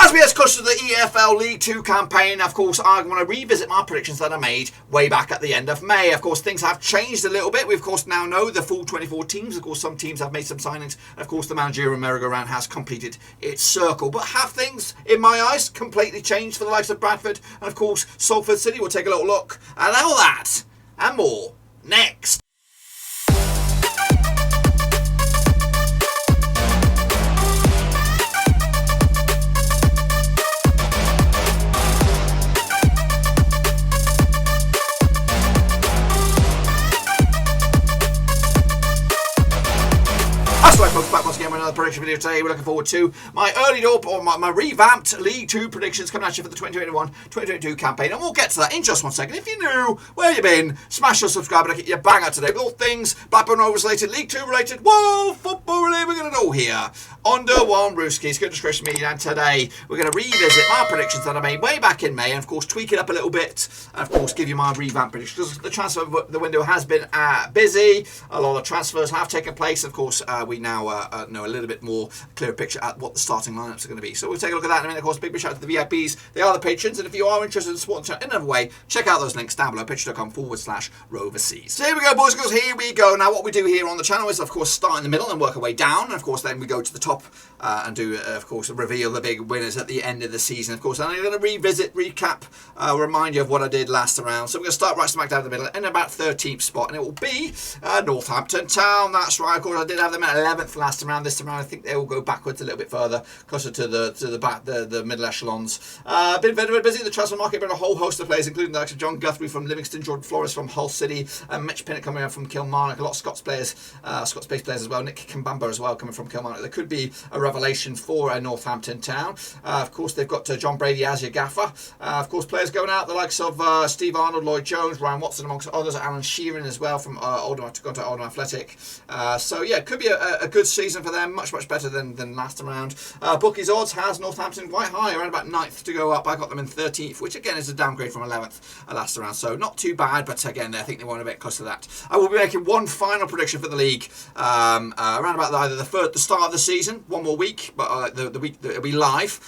As we get closer to the EFL League 2 campaign, of course, I want to revisit my predictions that I made way back at the end of May. Of course, things have changed a little bit. We, of course, now know the full 24 teams. Of course, some teams have made some signings. And, of course, the managerial merry-go-round has completed its circle. But have things, in my eyes, completely changed for the likes of Bradford and, of course, Salford City? We'll take a little look at all that and more next. Back once again with another prediction video today. We're looking forward to my early door or my revamped League 2 predictions coming at you for the 2021-2022 campaign, and we'll get to that in just one second. If you're new, where you been, smash your subscribe button, get your bang out today with all things Blackburn Rovers related, League 2 related, football related. We're going to know here under one Rooskies, good discretion media, and today we're going to revisit my predictions that I made way back in May, and of course tweak it up a little bit, and of course give you my revamped predictions because the transfer the window has been busy. A lot of transfers have taken place. Of course, we now know a little bit more clear picture at what the starting lineups are going to be. So we'll take a look at that in a minute. Of course, big shout out to the VIPs. They are the patrons, and if you are interested in supporting the channel in another way, check out those links down below, patreon.com/Roverseas. So here we go, boys and girls, here we go. Now what we do here on the channel is, of course, start in the middle and work our way down, and of course then we go to the top and do, of course, reveal the big winners at the end of the season, of course. And I'm going to revisit, recap, remind you of what I did last round. So we're going to start right smack down in the middle in about 13th spot, and it will be Northampton Town. That's right, of course, I did have them at 11th last round. This round I think they will go backwards a little bit further, closer to the middle echelons. Been very busy in the transfer market, been a whole host of players, including the likes of John Guthrie from Livingston, Jordan Flores from Hull City, and Mitch Pinnock coming in from Kilmarnock. A lot of Scots-based players as well. Nick Kambamba as well coming from Kilmarnock. There could be a revelation for Northampton Town. Of course, they've got John Brady as your gaffer. Of course, players going out, the likes of Steve Arnold, Lloyd Jones, Ryan Watson, amongst others. Alan Sheeran as well from Oldham Athletic. So yeah, it could be a good season for them. Much better than last round. Bookies odds has Northampton quite high, around about 9th to go up. I got them in 13th, which again is a downgrade from 11th last round. So not too bad, but again, I think they want a bit close to that. I will be making one final prediction for the league around about either the start of the season, one more week, but the week that it'll be live,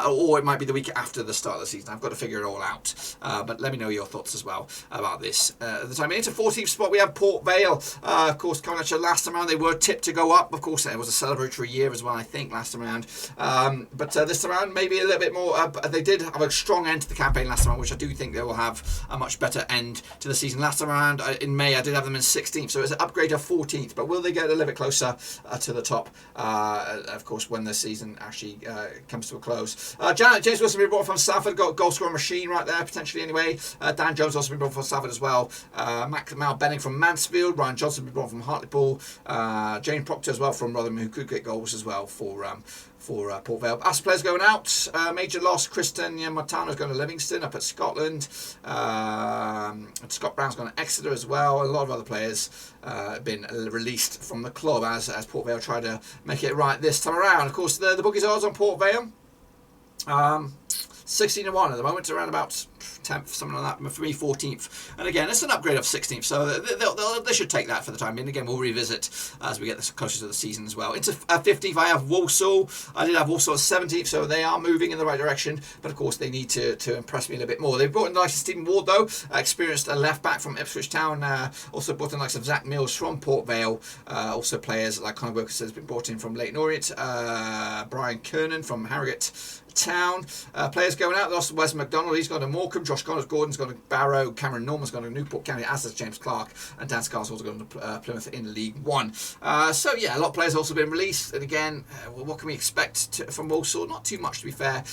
or it might be the week after the start of the season. I've got to figure it all out. But let me know your thoughts as well about this. At the time, into 14th spot, we have Port Vale. Of course, coming at you last round, they were tipped to go up. Of course, it was a celebratory year as well, I think, last round. But this round, maybe a little bit more. They did have a strong end to the campaign last round, which I do think they will have a much better end to the season. Last round, in May, I did have them in 16th, so it's an upgrade of 14th. But will they get a little bit closer to the top, of course, when the season actually comes to a close? James Wilson been brought from Salford, got goal scoring machine right there, potentially anyway. Dan Jones also been brought from Salford as well. Mal Benning from Mansfield, Ryan Johnson been brought from Hartlepool, Jane Proctor as well from Rotherham, who could get goals as well for Port Vale. Us players going out, major loss. Kristen Martano's going to Livingston up at Scotland. Scott Brown's gone to Exeter as well. A lot of other players been released from the club as Port Vale try to make it right this time around. Of course, the bookies odds on Port Vale. 16-1 at the moment, around about 10th, something like that. For me, 14th. And again, it's an upgrade of 16th, so they should take that for the time being. Again, we'll revisit as we get closer to the season as well. Into 15th, I have Walsall. I did have Walsall at 17th, so they are moving in the right direction. But of course, they need to impress me a little bit more. They've brought in the likes of Stephen Ward, though, experienced left back from Ipswich Town. Also brought in the likes of Zach Mills from Port Vale. Also players like Conor Wilkinson has been brought in from Leyton Orient. Brian Kernan from Harrogate Town. Players going out, lost Wes McDonald, he's gone to Morecambe. Josh Gordon's gone to Barrow. Cameron Norman's gone to Newport County, as has James Clark, and Dan Scar's also gone to Plymouth in League One. So yeah, a lot of players also been released, and again, what can we expect from Walsall? Not too much, to be fair.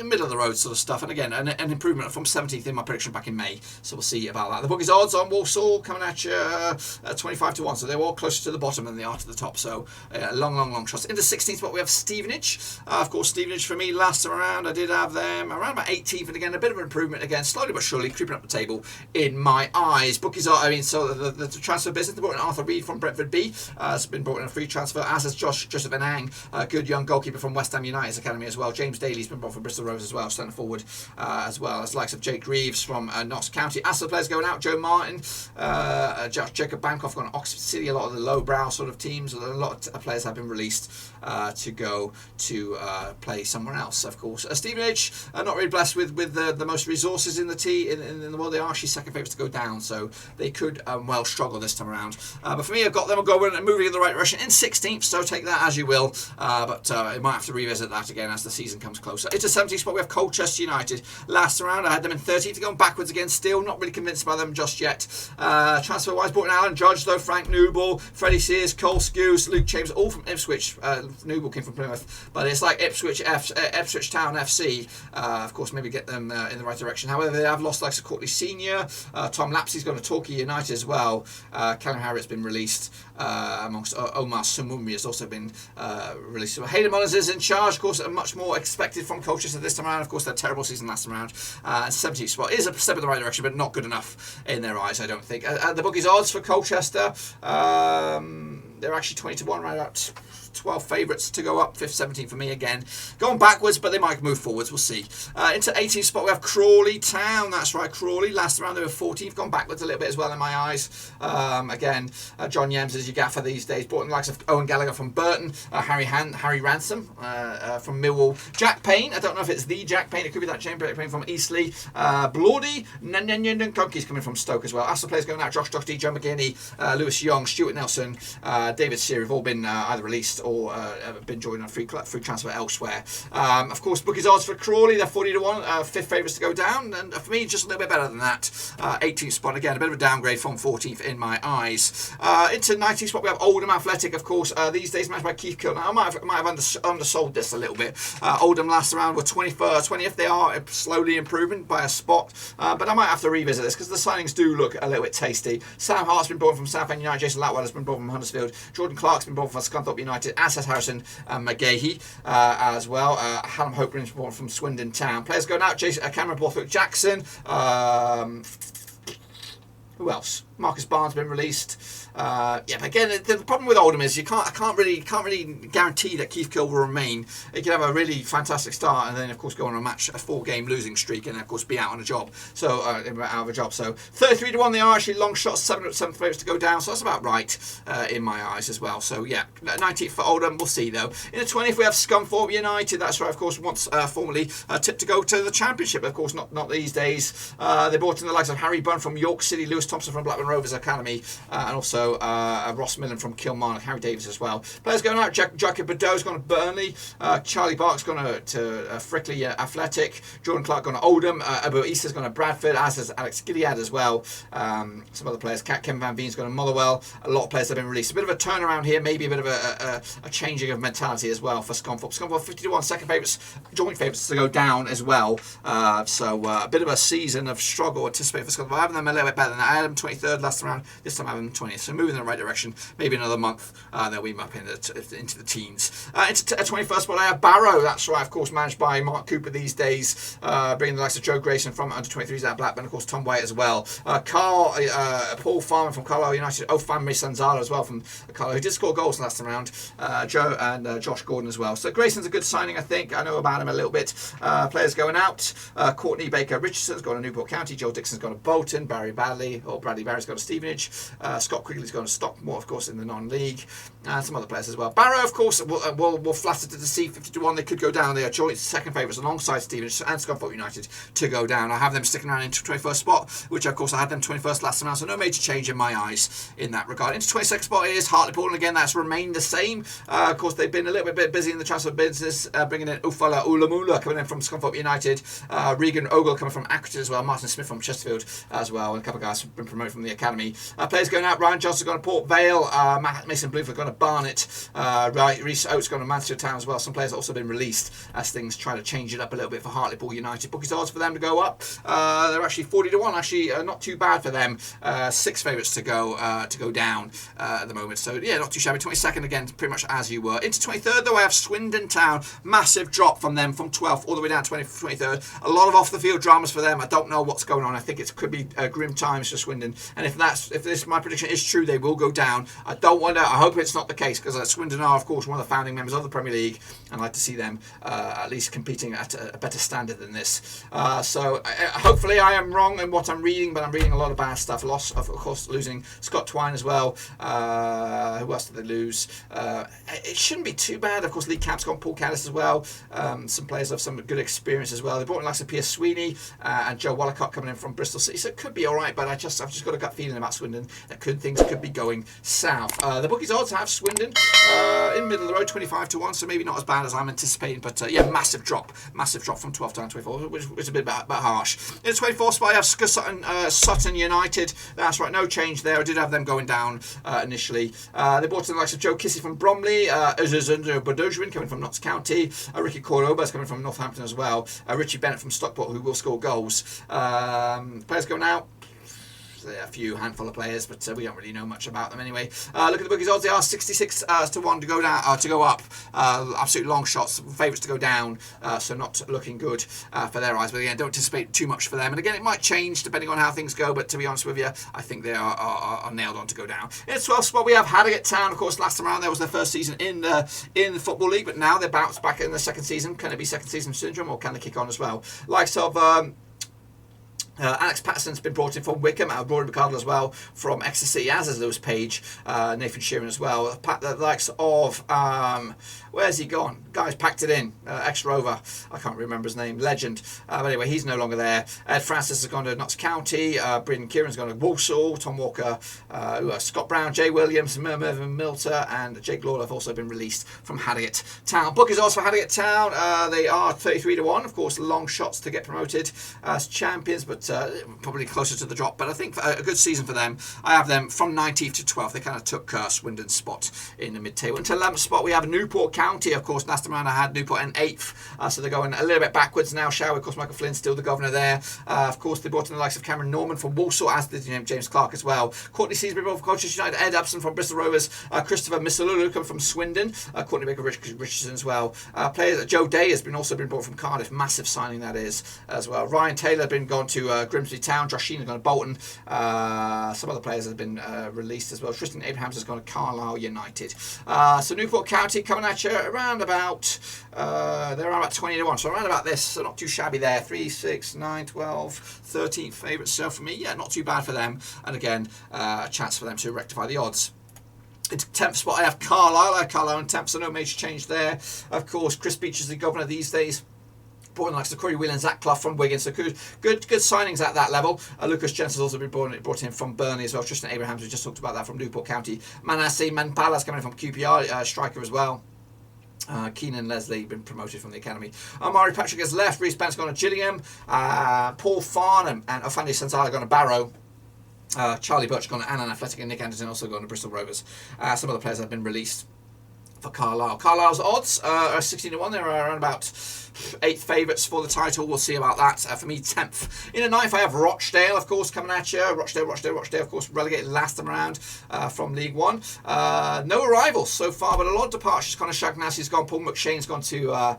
Middle of the road sort of stuff, and again, an improvement from 17th in my prediction back in May, so we'll see about that. The bookies odds on Walsall coming at you 25-1, so they're all closer to the bottom than they are to the top, so long shots. Into 16th spot we have Stevenage. Of course, Stevenage for me last time around, I did have them around about 18th, and again, a bit of an improvement, again, slowly but surely creeping up the table in my eyes. Bookies are, so the transfer business, they brought in Arthur Reed from Brentford B, has been brought in a free transfer, as has Joseph Anang, a good young goalkeeper from West Ham United's academy as well. James Daly's been brought from Bristol Rovers as well, centre forward, as well as the likes of Jake Reeves from Notts County. As the players going out, Joe Martin, Jacob Bancroft gone to Oxford City. A lot of the lowbrow sort of teams, a lot of players have been released to go to play somewhere else. else, of course. Stevenage are not really blessed with the most resources in the world. They are actually second favourites to go down, so they could well struggle this time around. But for me, I've got them going and moving in the right direction in 16th, so take that as you will. But I might have to revisit that again as the season comes closer. It's a 17th spot. We have Colchester United. Last round, I had them in 13th, going backwards again. Still not really convinced by them just yet. Transfer-wise, brought in Alan Judge, though, Frank Newble, Freddie Sears, Cole Skews, Luke Chambers, all from Ipswich. Newble came from Plymouth, but it's like Ipswich Town FC. Of course, maybe get them in the right direction. However, they have lost likes of Courtney Senior. Tom Lapsey's gone to Torquay United as well. Callum Harriet's been released, amongst Omar Sumumi has also been released. So Hayden Mullins is in charge. Of course, much more expected from Colchester this time around. Of course, their terrible season last time around. 70th spot is a step in the right direction, but not good enough in their eyes, I don't think. The bookies odds for Colchester, they're actually 20-1, right about 12 favourites to go up. 5th, 17th for me again. Going backwards, but they might move forwards. We'll see. Into 18th spot, we have Crawley Town. That's right, Crawley. Last round they were 14th. Gone backwards a little bit as well in my eyes. Again, John Yems is your gaffer these days. Brought in the likes of Owen Gallagher from Burton. Harry Ransom from Millwall. Jack Payne. I don't know if it's the Jack Payne. It could be that Jack Payne from Eastleigh. Bloody Nunkunki's coming from Stoke as well. Aston players going out. Josh Doherty, Joe McGinney, Lewis Young, Stuart Nelson, David Seary have all been either released or been joined on free transfer elsewhere. Of course, bookies odds for Crawley, they're 40-1, 5th favourites to go down, and for me, just a little bit better than that. 18th spot, again, a bit of a downgrade from 14th in my eyes. Into 19th spot, we have Oldham Athletic, of course, these days managed by Keith Kilton. I might have undersold this a little bit. Oldham last round were 20th. They are slowly improving by a spot, but I might have to revisit this because the signings do look a little bit tasty. Sam Hart's been brought from Southend United, Jason Latwell has been brought from Huddersfield, Jordan Clark's been brought from Scunthorpe United, as has Harrison McGahey as well. Hallam Hope's brought from Swindon Town. Players going out, Cameron Borthwick Jackson. Who else? Marcus Barnes been released. But again, the problem with Oldham is I can't really guarantee that Keith Kill will remain. He could have a really fantastic start and then of course go on a 4-game losing streak and of course be out on a job. So out of a job. So 33-1 they are actually long shots, 7th favourites to go down. So that's about right in my eyes as well. So yeah, 19th for Oldham. We'll see though. In the 20th we have Scunthorpe United. That's right. Of course, once formerly tipped to go to the Championship. Of course, not these days. They brought in the likes of Harry Bunn from York City, Lewis Thompson from Blackburn Rovers Academy, and also Ross Millen from Kilmarnock, Harry Davis as well. Players going out, Jacob Badeau's gone to Burnley, Charlie Bark's gone to Frickley Athletic, Jordan Clark gone to Oldham, Abu Issa's gone to Bradford, as has Alex Gilead as well. Some other players, Kevin Van Veen's gone to Motherwell. A lot of players have been released. A bit of a turnaround here, maybe a bit of a changing of mentality as well for Scunthorpe. Scunthorpe 50-1, second favourites, joint favourites to go down as well. So a bit of a season of struggle anticipated for Scunthorpe. I have them a little bit better than that. I had them 23rd last round. This time I have them 20th. So moving in the right direction. Maybe another month they'll be up into the teens. Into 21st spot I have Barrow. That's right, of course, managed by Mark Cooper these days. Bringing the likes of Joe Grayson from under 23s out of Blackburn. Of course, Tom White as well. Paul Farmer from Carlisle United. Ofan Sanzala as well from Carlisle, who did score goals last time round. Joe and Josh Gordon as well. So Grayson's a good signing, I think. I know about him a little bit. Players going out. Courtney Baker Richardson's gone to Newport County. Joel Dixon's gone to Bolton. Bradley Barry's gone to Stevenage. Scott Quigley's gone to Stockmore, of course, in the non-league. And some other players as well. Barrow, of course, will flatter to see 50-1. They could go down. They are joint second favourites alongside Stevenage and Scunthorpe United to go down. I have them sticking around into 21st spot, which of course I had them 21st last time out, so no major change in my eyes in that regard. Into 22nd spot is Hartlepool, and again that's remained the same. Of course, they've been a little bit busy in the transfer business, bringing in Ufala Ulamula coming in from Scunthorpe United, Regan Ogle coming from Accrington as well, Martin Smith from Chesterfield as well, and a couple of guys have been promoted from the academy. Players going out, Ryan Johnson's gone to Port Vale, Mason Bloomfield gone to Barnet, Reece Oates gone to Mansfield Town as well. Some players have also been released as things try to change it up a little bit for Hartlepool United. Bookies odds for them to go up. They're actually 40-1, actually not too bad for them. 6 favourites to go down at the moment. So yeah, not too shabby. 22nd again, pretty much as you were. Into 23rd though, I have Swindon Town. Massive drop from them from 12th all the way down to 23rd. A lot of off the field dramas for them. I don't know what's going on. I think it could be grim times for Swindon. And if this my prediction is true, they will go down. I hope it's not the case, because Swindon are, of course, one of the founding members of the Premier League, and I'd like to see them at least competing at a better standard than this. So hopefully I am wrong in what I'm reading, but I'm reading a lot of bad stuff. Loss, of course, losing Scott Twine as well. Who else did they lose? It shouldn't be too bad. Of course, Lee Camp's gone, Paul Caddis as well. Some players have some good experience as well. They brought in likes of Pierce Sweeney and Joe Wallacott coming in from Bristol City, so it could be all right. But I've just got a gut feeling about Swindon that things could be going south. The bookies odds have Swindon in middle of the road, 25-1, so maybe not as bad as I'm anticipating. But yeah, massive drop from 12 down to 24, which is a bit harsh. In the 24th spot, I have Sutton United. That's right, no change there. I did have them going down initially. They brought in the likes of Joe Kissy from Bromley, Uzuzundo Bodojwin coming from Notts County, Ricky Corobas coming from Northampton as well, Richie Bennett from Stockport, who will score goals. Players going out. A few handful of players, but we don't really know much about them anyway. Look at the bookies odds; they are 66-1 to go down, to go up. Absolute long shots, favourites to go down, so not looking good for their eyes. But again, don't anticipate too much for them. And again, it might change depending on how things go. But to be honest with you, I think they are nailed on to go down. In the 12th spot, we have Harrogate Town. Of course, last time around, that was their first season in the Football League, but now they're bounced back in the second season. Can it be second season syndrome, or can they kick on as well? Likes of Alex Patterson's been brought in from Wickham, Rory McCardle as well from Exeter City, as is Lewis Page, Nathan Sheeran as well. The likes of, where's he gone? Guy's packed it in, ex-Rover, I can't remember his name, legend. But anyway, he's no longer there. Ed Francis has gone to Notts County, Brendan Kieran's gone to Walsall, Tom Walker, Scott Brown, Jay Williams, Mervyn Milter, and Jake Lawler have also been released from Harrogate Town. Book is also for Harrogate Town. They are 33-1, of course, long shots to get promoted as champions, but probably closer to the drop. But I think a good season for them. I have them from 19th to 12th. They kind of took Swindon's spot in the mid-table. Into 11th spot, we have Newport County. Of course, last time around I had Newport in 8th, so they're going a little bit backwards now, shall we? Of course, Michael Flynn's still the governor there. Of course, they brought in the likes of Cameron Norman from Walsall, as did James Clark as well. Courtney Seasbury from Colchester United, Ed Upson from Bristol Rovers, Christopher Missalulu coming from Swindon, Courtney Baker Richardson as well. Players Joe Day has also been brought from Cardiff, massive signing that is as well. Ryan Taylor has been gone to Grimsby Town, Josh Sheen has gone to Bolton. Some other players have been released as well. Tristan Abrahams has gone to Carlisle United. So Newport County coming at you around about, they're around about 20-1, so around about this, so not too shabby there. 3, 6, 9, 12, 13th favourite. So for me, yeah, not too bad for them. And again, a chance for them to rectify the odds. Into 10th spot, I have Carlisle. Carlisle in 10th, so no major change there. Of course, Chris Beach is the governor these days. Brought in likes of Corey Whelan and Zach Clough from Wigan, so good signings at that level. Lucas Jensen's also been brought in from Burnley as well. Tristan Abrahams, we just talked about that, from Newport County. Manasseh Manpalas coming in from QPR, striker as well. Keenan Leslie been promoted from the academy. Amari Patrick has left. Reece Bent's gone to Gillingham. Paul Farnham and Ofandi Sanzala gone to Barrow. Charlie Birch gone to Annan Athletic, and Nick Anderson also gone to Bristol Rovers. Some other players have been released for Carlisle. Carlisle's odds are 16-1. They're around about 8th favourites for the title. We'll see about that. For me, 10th. In the 9th, I have Rochdale, of course, coming at you. Rochdale, of course, relegated last time around from League One. No arrivals so far, but a lot of departures. Conor Shagnassi's gone. Paul McShane's gone to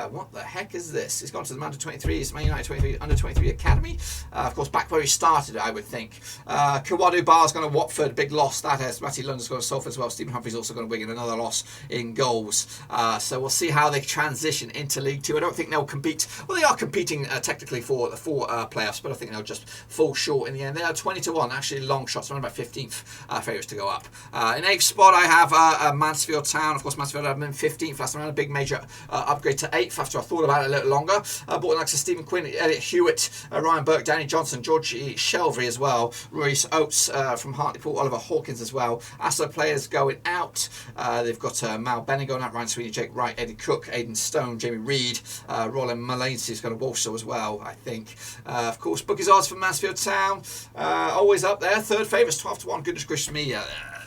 what the heck is this? He's gone to the Under-23s, Man United Under-23 Academy. Of course, back where he started, I would think. Kawadu Barr's gone to Watford. Big loss that is. Matty London's gone to Salford as well. Stephen Humphrey's also gone to Wigan. Another loss in goals. So we'll see how they transition into League Two. I don't think they'll compete. Well, they are competing technically for the playoffs, but I think they'll just fall short in the end. They are 20-1, actually long shots, around about 15th favourites to go up. In 8th spot, I have Mansfield Town. Of course, Mansfield have been 15th last round, a big major upgrade to 8th after I thought about it a little longer. Bought like Stephen Quinn, Elliot Hewitt, Ryan Burke, Danny Johnson, George Shelby as well, Royce Oates from Hartlepool, Oliver Hawkins as well. ASO players going out. They've got Mal Benning going out, Ryan Sweeney, Jake Wright, Eddie Cook, Aidan Stone, Jamie Reid, Roland Malancy's got a Walsall as well, I think. Of course, bookies odds for Mansfield Town, always up there. Third favourites, 12-1. Goodness gracious me,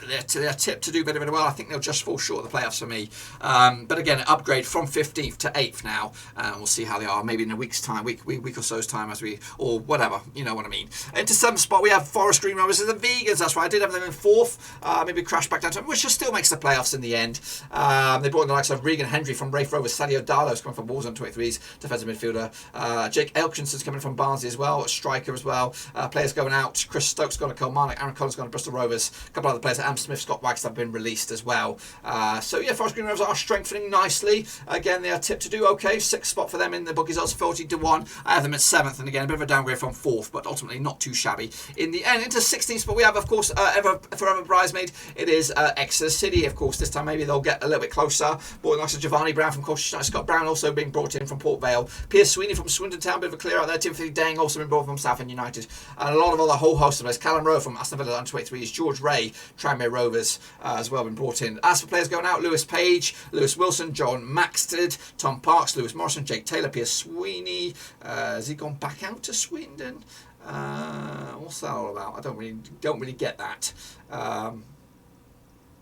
they're tipped to do very, very well. I think they'll just fall short of the playoffs for me. But again, an upgrade from 15th to 8th now. We'll see how they are, maybe in a week's time, week or so's time, or whatever, you know what I mean. Into 7th spot, we have Forest Green Rovers and the Vegans. That's right, I did have them in 4th. Maybe crash back down to them, which just still makes the playoffs in the end. They brought in the likes of Regan Hendry from Rafe Rovers, Sadio Darlow's come coming from Wolves under-23s, defensive midfielder. Jake Elkinson's coming from Barnsley as well, a striker as well. Players going out. Chris Stokes gone to Kilmarnock, Aaron Collins gone to Bristol Rovers. A couple of other players, Am Smith, Scott Wagstaff have been released as well. So yeah, Forest Green Rovers are strengthening nicely. Again, they are tipped to do okay. 6th spot for them in the bookies odds, 40-1. I have them at 7th, and again, a bit of a downgrade from 4th, but ultimately not too shabby. In the end, into 16th spot, we have, of course, forever bridesmaid. It is Exeter City. Of course, this time maybe they'll get a little bit closer. Brought in like Giovanni Brown from Colchester United, Scott Brown also being brought in from Port Vale. Piers Sweeney from Swindon Town, bit of a clear out there. Timothy Dang also been brought from Salford United. And a lot of other whole host of players. Callum Rowe from Aston Villa under-23s. George Ray, Tranmere Rovers, as well been brought in. As for players going out, Lewis Page, Lewis Wilson, John Maxted, Tom Parks, Lewis Morrison, Jake Taylor, Piers Sweeney. Has he gone back out to Swindon? What's that all about? I don't really get that.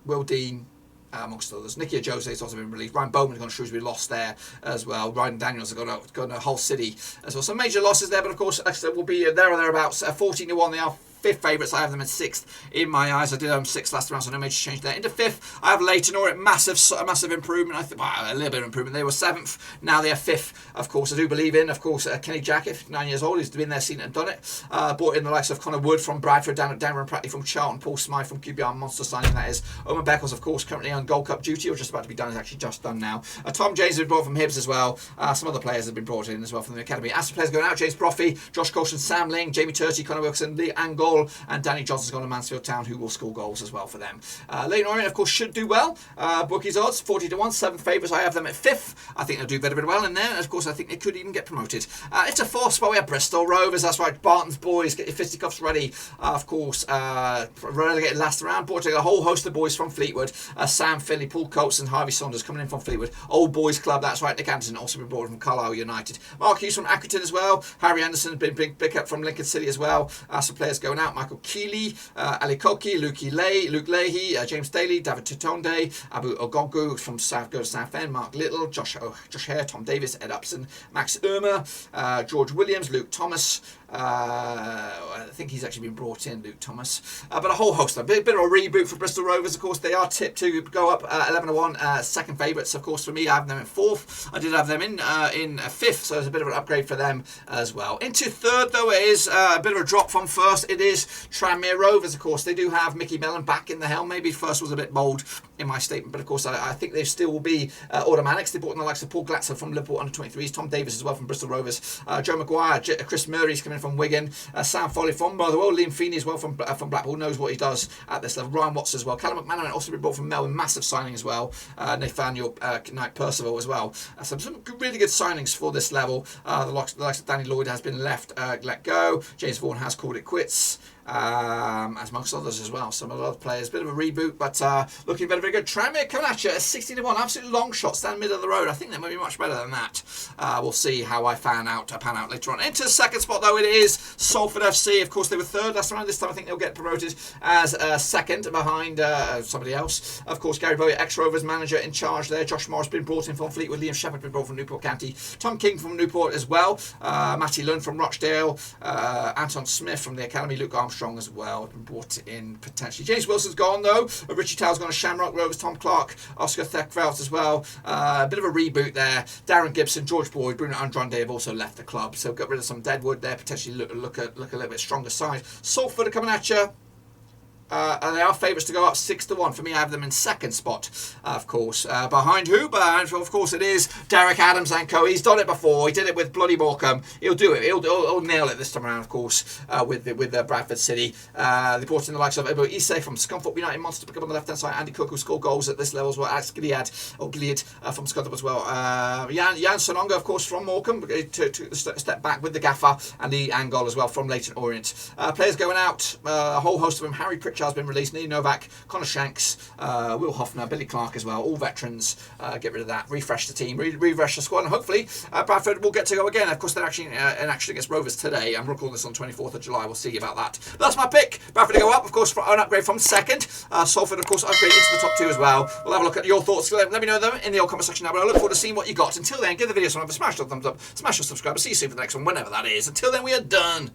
Will Dean, amongst others. Nicky Jose has also been released. Ryan Bowman's gone to Shrewsbury, lost there as well. Ryan Daniels has gone to Hull City as well. Some major losses there, but of course Exeter will be there or thereabouts. 14-1 they are. 5th favourites, I have them at 6th in my eyes. I did have them 6th last round, so no major change there. Into 5th, I have Leighton Orient, massive improvement. I think, well, a little bit of improvement. They were 7th, now they are 5th. Of course, I do believe in, Kenny Jackett, 59 years old, he's been there, seen it and done it. Brought in the likes of Connor Wood from Bradford, Darren Prattley from Charlton, Paul Smythe from QPR, monster signing that is. Omar Beckles, of course, currently on Gold Cup duty, or just about to be done, is actually just done now. Tom James has been brought from Hibs as well. Some other players have been brought in as well from the academy. As for players going out, James Brophy, Josh Colston, Sam Ling, Jamie Turty, Connor Wilson, Lee Angol, and Danny Johnson's gone to Mansfield Town, who will score goals as well for them. Leighton Orient, of course, should do well. Bookies odds, 40-1, 7th favourites. I have them at 5th. I think they'll do very well in there. And of course, I think they could even get promoted. It's a 4th spot. We have Bristol Rovers. That's right. Barton's boys, get your fisticuffs ready. Of course, relegated last round. Brought together a whole host of boys from Fleetwood. Sam Finley, Paul Coates, and Harvey Saunders coming in from Fleetwood. Old Boys Club. That's right. Nick Anderson also been brought from Carlisle United. Mark Hughes from Accrington as well. Harry Anderson been big up from Lincoln City as well. Some players going out. Michael Keeley, Ali Koki, Luke Leahy, James Daly, David Tutonde, Abu Ogogu from Southend, Mark Little, Josh Hare, Tom Davis, Ed Upson, Max Irma, George Williams, Luke Thomas. I think he's actually been brought in, Luke Thomas. But a whole host. A bit of a reboot for Bristol Rovers, of course. They are tipped to go up 11-1. 2nd favourites, of course, for me. I have them in 4th. I did have them in 5th, so it's a bit of an upgrade for them as well. Into 3rd, though, it is a bit of a drop from 1st. It is Tranmere Rovers, of course. They do have Mickey Mellon back in the helm. Maybe 1st was a bit bold in my statement, but of course, I think they still will be automatics. They brought in the likes of Paul Glatzer from Liverpool under-23s, Tom Davis as well from Bristol Rovers, Joe Maguire, Chris Murray's coming from Wigan, Sam Foley from Motherwell, Liam Feeney as well from Blackpool, knows what he does at this level. Ryan Watts as well. Callum McManaman also been brought from Melbourne, massive signing as well. Nathaniel Knight Percival as well. Some really good signings for this level. The likes of Danny Lloyd has been let go. James Vaughan has called it quits. As amongst others as well. Some of the other players, bit of a reboot, but looking very good. Tranmere coming at you at 60-1, absolute long shot, stand middle of the road. I think they might be much better than that. We'll see how I pan out later on. Into the 2nd spot though, it is Salford FC. Of course, they were 3rd last round. This time I think they'll get promoted as 2nd behind somebody else. Of course, Gary Bowyer, ex-Rovers manager in charge there. Josh Morris been brought in from Fleetwood. Liam Shepherd been brought from Newport County. Tom King from Newport as well. Matty Lund from Rochdale. Anton Smith from the academy. Luke Armstrong as well, been brought in potentially. James Wilson's gone though. Richie Towell's gone to Shamrock Rovers. Tom Clark, Oscar Thekveld as well. A bit of a reboot there. Darren Gibson, George Boyd, Bruno Andrade have also left the club, so got rid of some deadwood there. Potentially look a little bit stronger side. Salford are coming at you. And they are favourites to go up 6-1. For me, I have them in 2nd spot, of course. Behind who? Behind, of course, it is Derek Adams and co. He's done it before. He did it with bloody Morecambe. He'll do it. He'll nail it this time around, of course, with Bradford City. They brought in the likes of Ibo Isse from Scunthorpe United, monster pick up on the left-hand side. Andy Cook, who scored goals at this level as well. Alex Gilead from Scunthorpe as well. Jan Sononga, of course, from Morecambe, took a step back with the gaffer, and the Angol as well from Leighton Orient. Players going out, a whole host of them. Harry Pritchard has been released. Neil Novak, Connor Shanks, Will Hoffner, Billy Clark as well. All veterans. Get rid of that. Refresh the team. Refresh the squad. And hopefully Bradford will get to go again. Of course, they're actually in action against Rovers today. I'm recording this on 24th of July. We'll see about that. But that's my pick. Bradford to go up, of course, for an upgrade from 2nd. Salford, of course, upgrade into the top 2 as well. We'll have a look at your thoughts. Let me know them in the old comment section now. But I look forward to seeing what you got. Until then, give the video some love. Smash the thumbs up. Smash the subscribe. See you soon for the next one, whenever that is. Until then, we are done.